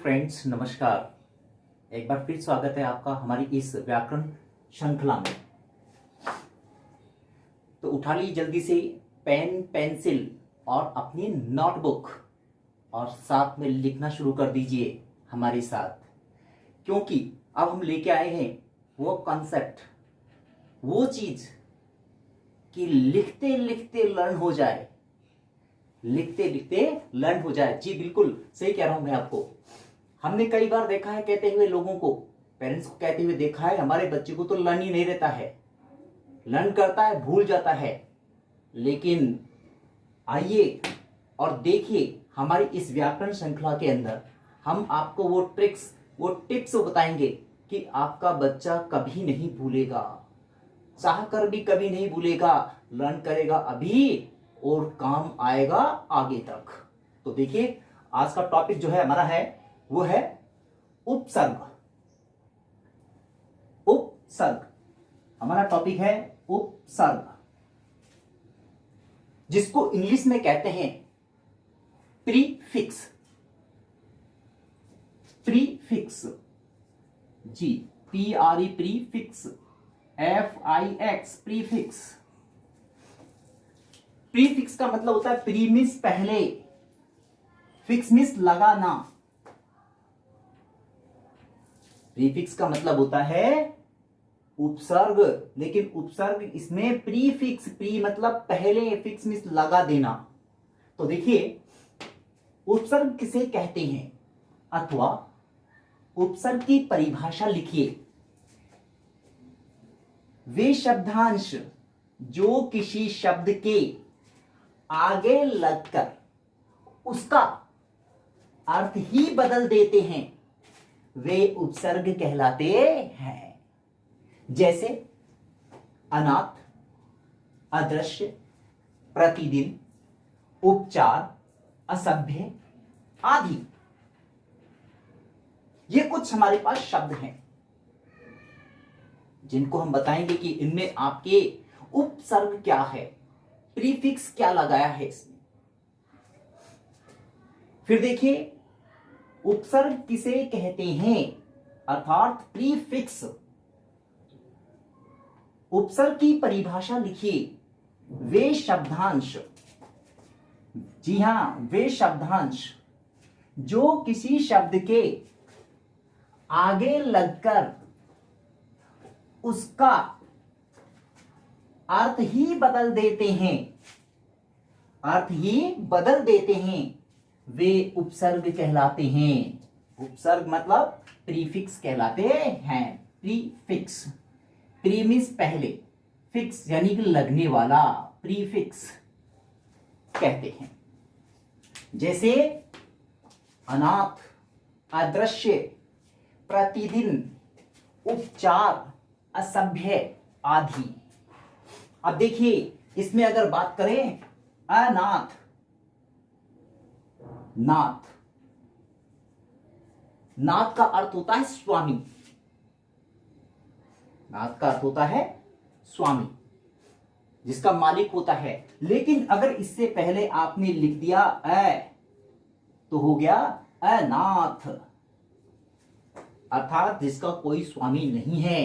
Friends, नमस्कार। एक बार फिर स्वागत है आपका हमारी इस व्याकरण श्रृंखला में। तो उठा ली जल्दी से पेन पेंसिल और अपनी नोटबुक और साथ में लिखना शुरू कर दीजिए हमारे साथ, क्योंकि अब हम लेके आए हैं वो कॉन्सेप्ट, वो चीज कि लिखते लिखते लर्न हो जाए, लिखते लिखते लर्न हो जाए। जी बिल्कुल सही कह रहा हूं मैं आपको। हमने कई बार देखा है कहते हुए लोगों को, पेरेंट्स को कहते हुए देखा है, हमारे बच्चे को तो लर्न ही नहीं रहता है, लर्न करता है भूल जाता है। लेकिन आइए और देखिए हमारी इस व्याकरण श्रृंखला के अंदर हम आपको वो ट्रिक्स, वो टिप्स बताएंगे कि आपका बच्चा कभी नहीं भूलेगा, चाह कर भी कभी नहीं भूलेगा, लर्न करेगा अभी और काम आएगा आगे तक। तो देखिए आज का टॉपिक जो है हमारा है वो है उपसर्ग। उपसर्ग हमारा टॉपिक है, उपसर्ग, जिसको इंग्लिश में कहते हैं प्रीफिक्स। प्रीफिक्स, जी PRE prefix, FIX prefix. Prefix का मतलब होता है प्री मीन्स पहले, फिक्स मीन्स लगाना। प्रीफिक्स का मतलब होता है उपसर्ग, लेकिन उपसर्ग इसमें प्रीफिक्स, प्री मतलब पहले, फिक्स मीन्स लगा देना। तो देखिए उपसर्ग किसे कहते हैं अथवा उपसर्ग की परिभाषा लिखिए। वे शब्दांश जो किसी शब्द के आगे लगकर उसका अर्थ ही बदल देते हैं वे उपसर्ग कहलाते हैं। जैसे अनाथ, अदृश्य, प्रतिदिन, उपचार, असभ्य आदि। ये कुछ हमारे पास शब्द हैं जिनको हम बताएंगे कि इनमें आपके उपसर्ग क्या है, प्रीफिक्स क्या लगाया है इसमें। फिर देखिए उपसर्ग किसे कहते हैं अर्थात प्रीफिक्स। उपसर्ग की परिभाषा लिखिए। वे शब्दांश, जी हां वे शब्दांश जो किसी शब्द के आगे लगकर उसका अर्थ ही बदल देते हैं, अर्थ ही बदल देते हैं, वे उपसर्ग कहलाते हैं। उपसर्ग मतलब प्रीफिक्स कहलाते हैं। प्रीफिक्स, प्री मीन्स पहले, फिक्स यानी कि लगने वाला, प्रीफिक्स कहते हैं। जैसे अनाथ, अदृश्य, प्रतिदिन, उपचार, असभ्य आदि। अब देखिए इसमें अगर बात करें अनाथ, नाथ, नाथ का अर्थ होता है स्वामी, नाथ का अर्थ होता है स्वामी, जिसका मालिक होता है। लेकिन अगर इससे पहले आपने लिख दिया तो हो गया अनाथ, अर्थात जिसका कोई स्वामी नहीं है।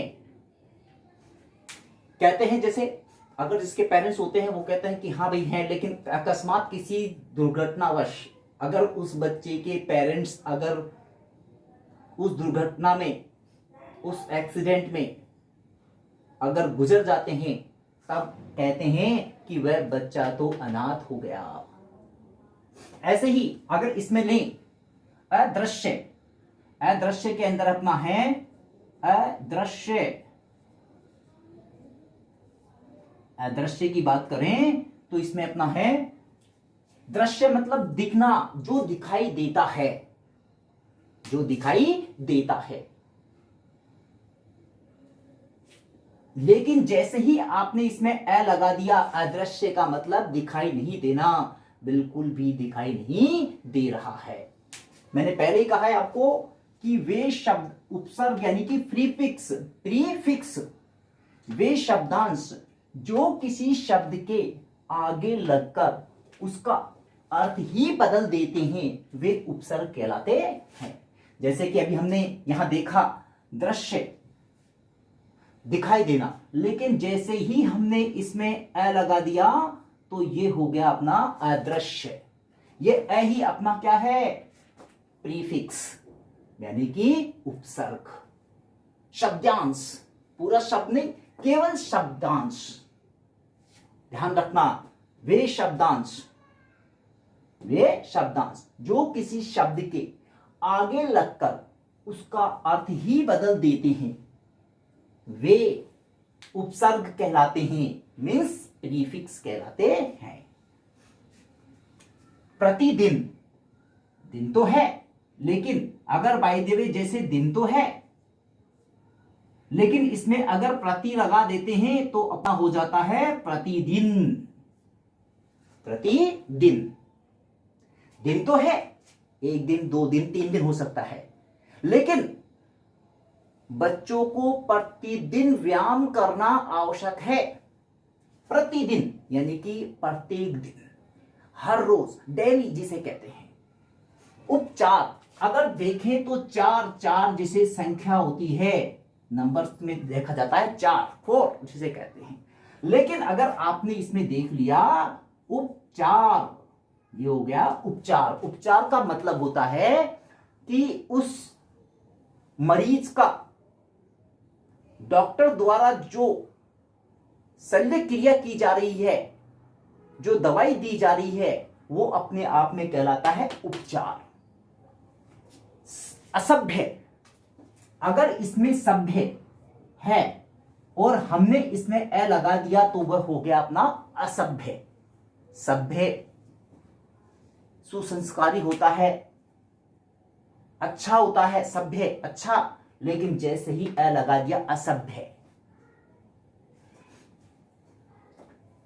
कहते हैं जैसे अगर जिसके पेरेंट्स होते हैं वो कहते हैं कि हाँ भाई हैं, लेकिन अकस्मात किसी दुर्घटनावश अगर उस बच्चे के पेरेंट्स अगर उस दुर्घटना में, उस एक्सीडेंट में अगर गुजर जाते हैं, तब कहते हैं कि वह बच्चा तो अनाथ हो गया। ऐसे ही अगर इसमें लें अदृश्य, अदृश्य के अंदर अपना है अदृश्य, अदृश्य की बात करें तो इसमें अपना है दृश्य मतलब दिखना, जो दिखाई देता है, जो दिखाई देता है। लेकिन जैसे ही आपने इसमें अ लगा दिया, अदृश्य का मतलब दिखाई नहीं देना, बिल्कुल भी दिखाई नहीं दे रहा है। मैंने पहले ही कहा है आपको कि वे शब्द उपसर्ग यानी कि प्रीफिक्स, प्रीफिक्स वे शब्दांश जो किसी शब्द के आगे लगकर उसका अर्थ ही बदल देते हैं वे उपसर्ग कहलाते हैं। जैसे कि अभी हमने यहां देखा दृश्य, दिखाई देना, लेकिन जैसे ही हमने इसमें ए लगा दिया तो ये हो गया अपना अदृश्य। ये ए ही अपना क्या है, प्रीफिक्स, यानी कि उपसर्ग, शब्दांश, पूरा शब्द नहीं, केवल शब्दांश। ध्यान रखना, वे शब्दांश जो किसी शब्द के आगे लगकर उसका अर्थ ही बदल देते हैं, वे उपसर्ग कहलाते हैं, मीन्स प्रीफिक्स कहलाते हैं। प्रतिदिन, दिन तो है, लेकिन अगर बाय द वे जैसे दिन तो है, लेकिन इसमें अगर प्रति लगा देते हैं तो अपना हो जाता है प्रतिदिन। प्रतिदिन, दिन तो है, एक दिन, 2 दिन, 3 दिन हो सकता है, लेकिन बच्चों को प्रतिदिन व्यायाम करना आवश्यक है। प्रतिदिन यानी कि प्रत्येक दिन, हर रोज, डेली जिसे कहते हैं। उपचार, अगर देखें तो 4 जिसे संख्या होती है, नंबर्स में देखा जाता है 4 जिसे कहते हैं, लेकिन अगर आपने इसमें देख लिया उपचार, ये हो गया उपचार। उपचार का मतलब होता है कि उस मरीज का डॉक्टर द्वारा जो शल्य क्रिया की जा रही है, जो दवाई दी जा रही है, वो अपने आप में कहलाता है उपचार। असभ्य, अगर इसमें सभ्य है और हमने इसमें ए लगा दिया तो वह हो गया अपना असभ्य। सभ्य सुसंस्कारी होता है, अच्छा होता है, सभ्य अच्छा, लेकिन जैसे ही ए लगा दिया असभ्य।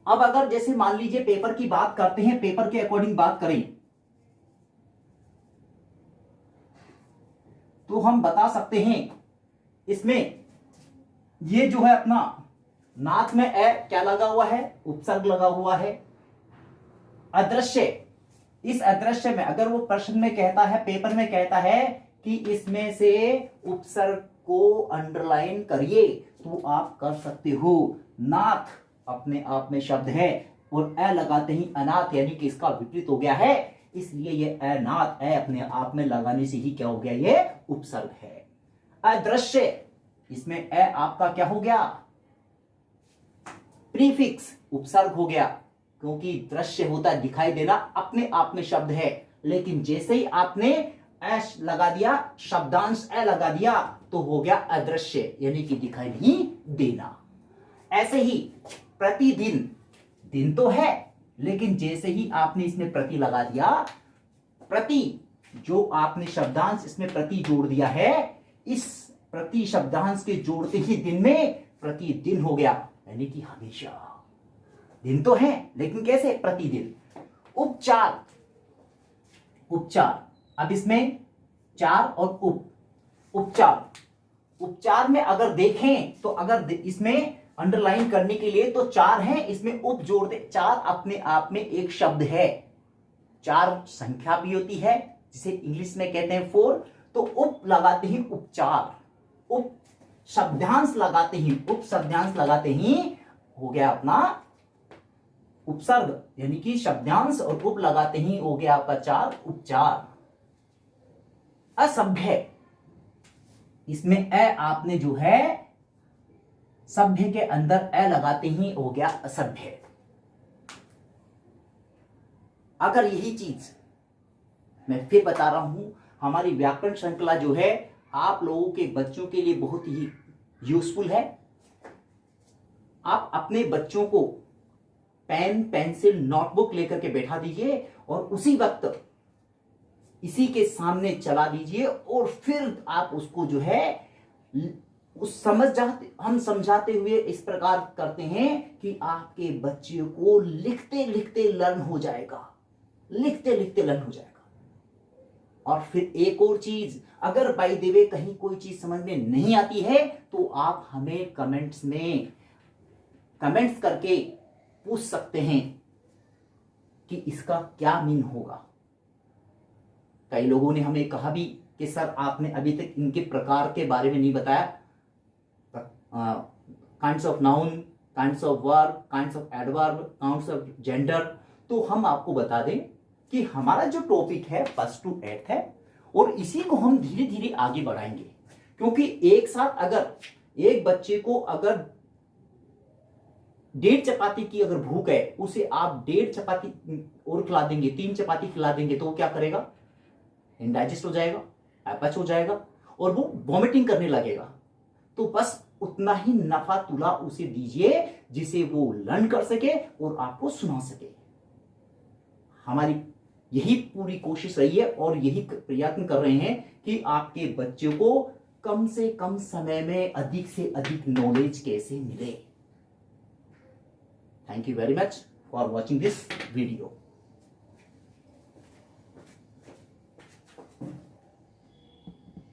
अब अगर जैसे मान लीजिए पेपर की बात करते हैं, पेपर के अकॉर्डिंग बात करें तो हम बता सकते हैं इसमें ये जो है अपना नाक में ए क्या लगा हुआ है, उपसर्ग लगा हुआ है। अदृश्य, इस अदृश्य में अगर वो प्रश्न में कहता है, पेपर में कहता है कि इसमें से उपसर्ग को अंडरलाइन करिए, तो आप कर सकते हो। नाथ अपने आप में शब्द है और ए लगाते ही अनाथ, यानी कि इसका विपरीत हो गया है, इसलिए ये अनाथ, ए अपने आप में लगाने से ही क्या हो गया, ये उपसर्ग है। अदृश्य, इसमें ए आपका क्या हो गया, प्रीफिक्स, उपसर्ग हो गया, क्योंकि दृश्य होता है दिखाई देना, अपने आप में शब्द है, लेकिन जैसे ही आपने एश लगा दिया, शब्दांश ए लगा दिया, तो हो गया अदृश्य, यानी कि दिखाई नहीं देना। ऐसे ही प्रतिदिन, दिन तो है, लेकिन जैसे ही आपने इसमें प्रति लगा दिया, प्रति जो आपने शब्दांश इसमें प्रति जोड़ दिया है, इस प्रति शब्दांश के जोड़ते ही दिन में प्रतिदिन हो गया, यानी कि हमेशा। दिन तो है, लेकिन कैसे, प्रतिदिन। उपचार, उपचार, अब इसमें 4 और उपचार, उपचार में अगर देखें तो अगर इसमें अंडरलाइन करने के लिए तो 4 है, इसमें उप जोड़ दे, 4 अपने आप में एक शब्द है। 4 संख्या भी होती है जिसे इंग्लिश में कहते हैं 4, तो उप लगाते ही उपचार, उप शब्दांश लगाते ही, उप शब्दांश लगाते ही हो गया अपना उपसर्ग, यानी कि शब्दांश और उप लगाते ही हो गया आपका 4, उपचार। असभ्य, इसमें ए आपने जो है सभ्य के अंदर ए लगाते ही हो गया असभ्य। अगर यही चीज मैं फिर बता रहा हूं, हमारी व्याकरण श्रृंखला जो है आप लोगों के बच्चों के लिए बहुत ही यूजफुल है। आप अपने बच्चों को पेन, पेंसिल, नोटबुक लेकर के बैठा दीजिए और उसी वक्त इसी के सामने चला दीजिए और फिर आप उसको जो है उस हम समझाते हुए इस प्रकार करते हैं कि आपके बच्चे को लिखते लिखते लर्न हो जाएगा, लिखते लिखते लर्न हो जाएगा। और फिर एक और चीज, अगर बाय द वे कहीं कोई चीज समझ में नहीं आती है तो आप हमें कमेंट्स करके पूछ सकते हैं कि इसका क्या मीन होगा। कई लोगों ने हमें कहा भी कि सर आपने अभी तक इनके प्रकार के बारे में नहीं बताया, kinds of noun, kinds of verb, kinds of adverb, kinds of gender. तो हम आपको बता दें कि हमारा जो टॉपिक है 1st to 8th है और इसी को हम धीरे धीरे आगे बढ़ाएंगे, क्योंकि एक साथ अगर एक बच्चे को अगर 1.5 चपाती की अगर भूख है, उसे आप 1.5 चपाती और खिला देंगे, 3 चपाती खिला देंगे, तो वो क्या करेगा? इनडाइजेस्ट हो जाएगा, अपच हो जाएगा और वो वॉमिटिंग करने लगेगा। तो बस उतना ही नफा तुला उसे दीजिए जिसे वो लर्न कर सके और आपको सुना सके। हमारी यही पूरी कोशिश रही है और यही प्रयत्न कर रहे हैं कि आपके बच्चों को कम से कम समय में अधिक से अधिक नॉलेज कैसे मिले। Thank you very much for watching this video.